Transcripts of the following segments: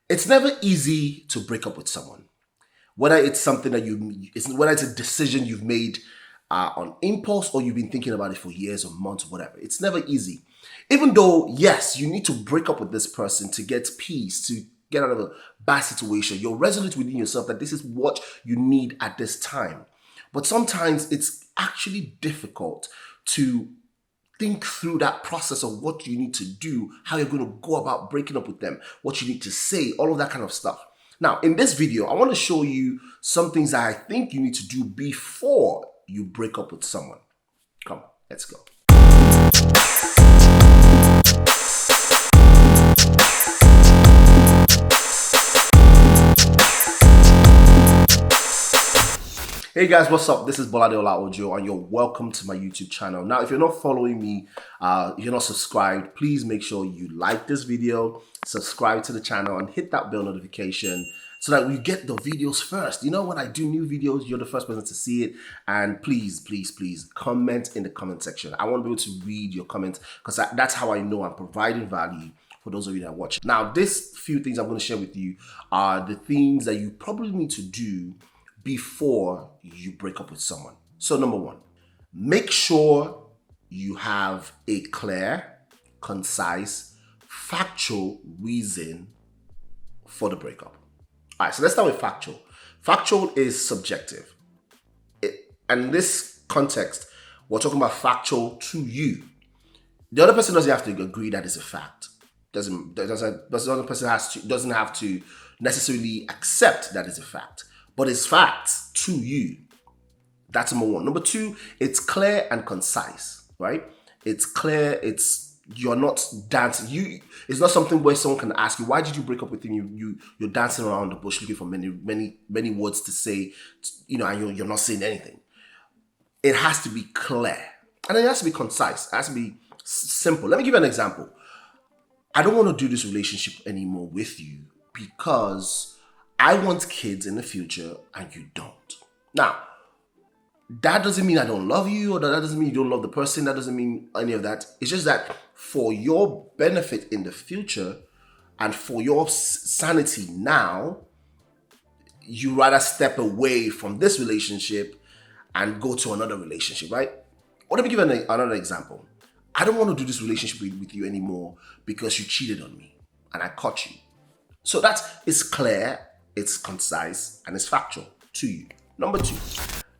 It's never easy to break up with someone, whether it's something that whether it's a decision you've made on impulse or you've been thinking about it for years or months or whatever. It's never easy. Even though, yes, you need to break up with this person to get peace, to get out of a bad situation. You're resolute within yourself that this is what you need at this time. But sometimes it's actually difficult to think through that process of what you need to do, how you're going to go about breaking up with them, what you need to say, all of that kind of stuff. Now, in this video, I want to show you some things that I think you need to do before you break up with someone. Come on, let's go. Hey guys, what's up? This is Bolade OlaOjo and you're welcome to my YouTube channel. Now, if you're not following me, if you're not subscribed, please make sure you like this video, subscribe to the channel and hit that bell notification so that we get the videos first. You know, when I do new videos, you're the first person to see it. And please, please, please comment in the comment section. I want to be able to read your comments because that's how I know I'm providing value for those of you that watch. Now, these few things I'm going to share with you are the things that you probably need to do before you break up with someone. So number one, make sure you have a clear, concise, factual reason for the breakup. All right, so let's start with factual. Factual is subjective. And in this context, we're talking about factual to you. The other person doesn't have to agree that it's a fact. The other person doesn't have to necessarily accept that it's a fact. But it's facts to you. That's number one. Number two, it's clear and concise, right? It's clear, you're not dancing. It's not something where someone can ask you, why did you break up with him? You're dancing around the bush looking for many words to say, you know, and you're not saying anything. It has to be clear. And it has to be concise. It has to be simple. Let me give you an example. I don't want to do this relationship anymore with you because I want kids in the future and you don't. Now, that doesn't mean I don't love you or that doesn't mean you don't love the person. That doesn't mean any of that. It's just that for your benefit in the future and for your sanity now, you rather step away from this relationship and go to another relationship, right? Well, let me give you another example. I don't want to do this relationship with you anymore because you cheated on me and I caught you. So that is clear. It's concise and it's factual to you. Number two,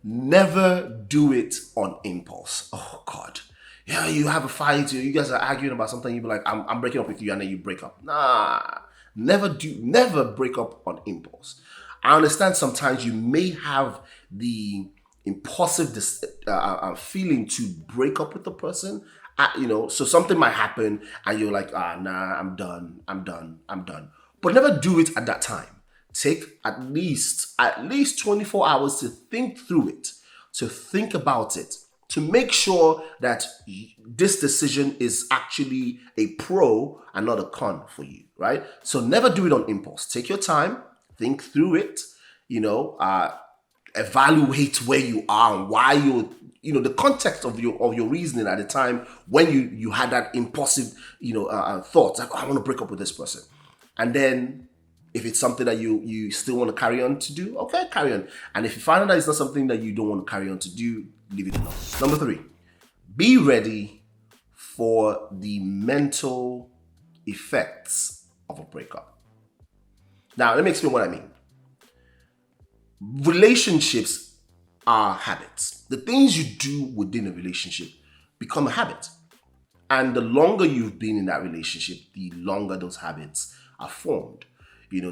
never do it on impulse. Oh God. Yeah, you have a fight, you guys are arguing about something, you be like, I'm breaking up with you, and then you break up. Nah, never break up on impulse. I understand sometimes you may have the impulsive feeling to break up with the person, so something might happen and you're like, nah, I'm done. But never do it at that time. Take at least 24 hours to think through it, to think about it, to make sure that this decision is actually a pro and not a con for you, right? So never do it on impulse. Take your time, think through it, evaluate where you are and why the context of your reasoning at the time when you had that impulsive, thoughts like, I want to break up with this person. And then if it's something that you still want to carry on to do, okay, carry on. And if you find out that it's not something that you don't want to carry on to do, leave it alone. Number three, be ready for the mental effects of a breakup. Now, let me explain what I mean. Relationships are habits. The things you do within a relationship become a habit. And the longer you've been in that relationship, the longer those habits are formed.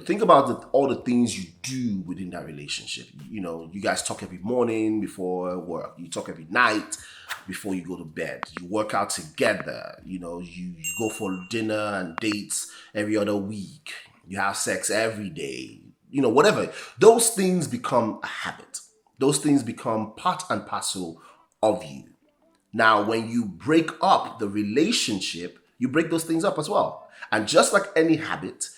Think about all the things you do within that relationship. You guys talk every morning before work. You talk every night before you go to bed. You work out together. You go for dinner and dates every other week. You have sex every day. Whatever. Those things become a habit. Those things become part and parcel of you. Now, when you break up the relationship, you break those things up as well. And just like any habit,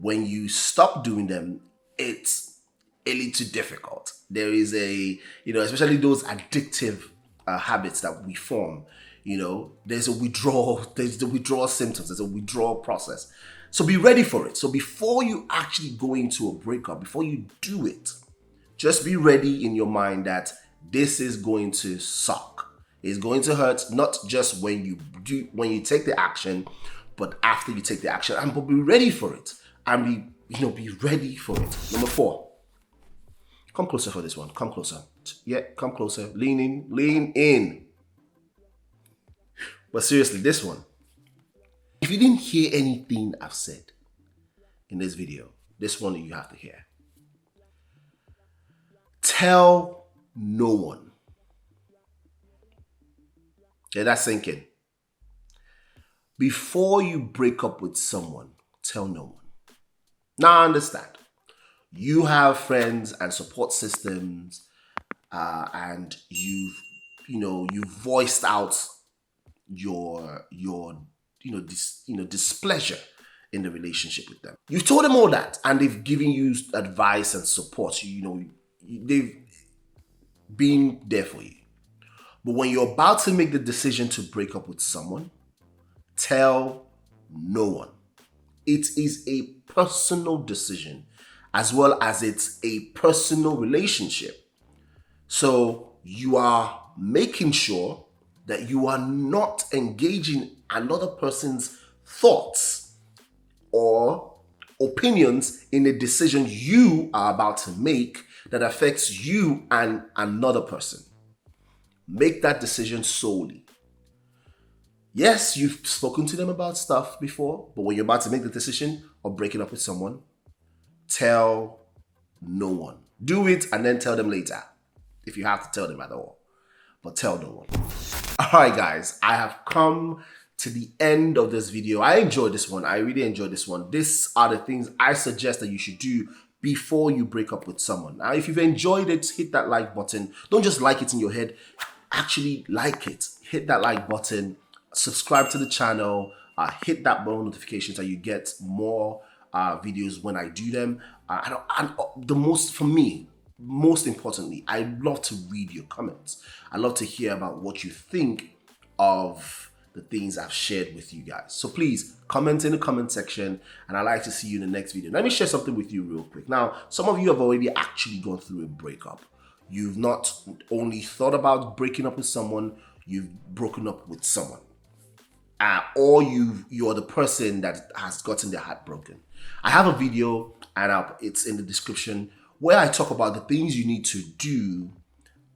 when you stop doing them, it's a little difficult. There is especially those addictive habits that we form, there's the withdrawal symptoms, there's a withdrawal process. So be ready for it. So before you actually go into a breakup, before you do it, just be ready in your mind that this is going to suck. It's going to hurt, not just when you take the action, but after you take the action. And but be ready for it. And be ready for it. Number 4. Come closer for this one. Come closer. Yeah, come closer. Lean in. Lean in. But seriously, this one. If you didn't hear anything I've said in this video, this one you have to hear. Tell no one. Yeah, that's sinking. Before you break up with someone, tell no one. Now I understand. You have friends and support systems, and you've voiced out your displeasure in the relationship with them. You've told them all that, and they've given you advice and support. They've been there for you. But when you're about to make the decision to break up with someone, tell no one. It is a personal decision, as well as it's a personal relationship. So you are making sure that you are not engaging another person's thoughts or opinions in a decision you are about to make that affects you and another person. Make that decision solely. Yes, you've spoken to them about stuff before, but when you're about to make the decision of breaking up with someone, tell no one. Do it and then tell them later, if you have to tell them at all. But tell no one. Alright guys, I have come to the end of this video. I enjoyed this one. I really enjoyed this one. These are the things I suggest that you should do before you break up with someone. Now, if you've enjoyed it, hit that like button. Don't just like it in your head. Actually like it. Hit that like button. Subscribe to the channel. Hit that bell notification so you get more videos when I do them. Most importantly, I love to read your comments. I love to hear about what you think of the things I've shared with you guys. So please comment in the comment section, and I'd like to see you in the next video. Let me share something with you real quick. Now, some of you have already actually gone through a breakup. You've not only thought about breaking up with someone, you've broken up with someone. Or you're the person that has gotten their heart broken. I have a video, and it's in the description, where I talk about the things you need to do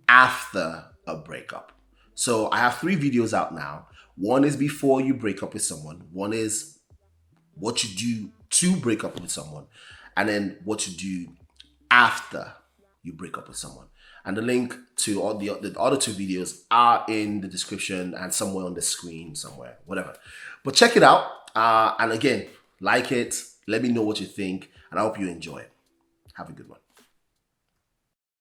after a breakup. So I have 3 videos out now. One is before you break up with someone. One is what you do to break up with someone. And then what you do after you break up with someone. And the link to all the other 2 videos are in the description and somewhere on the screen, somewhere, whatever. But check it out. And again, like it. Let me know what you think. And I hope you enjoy it. Have a good one.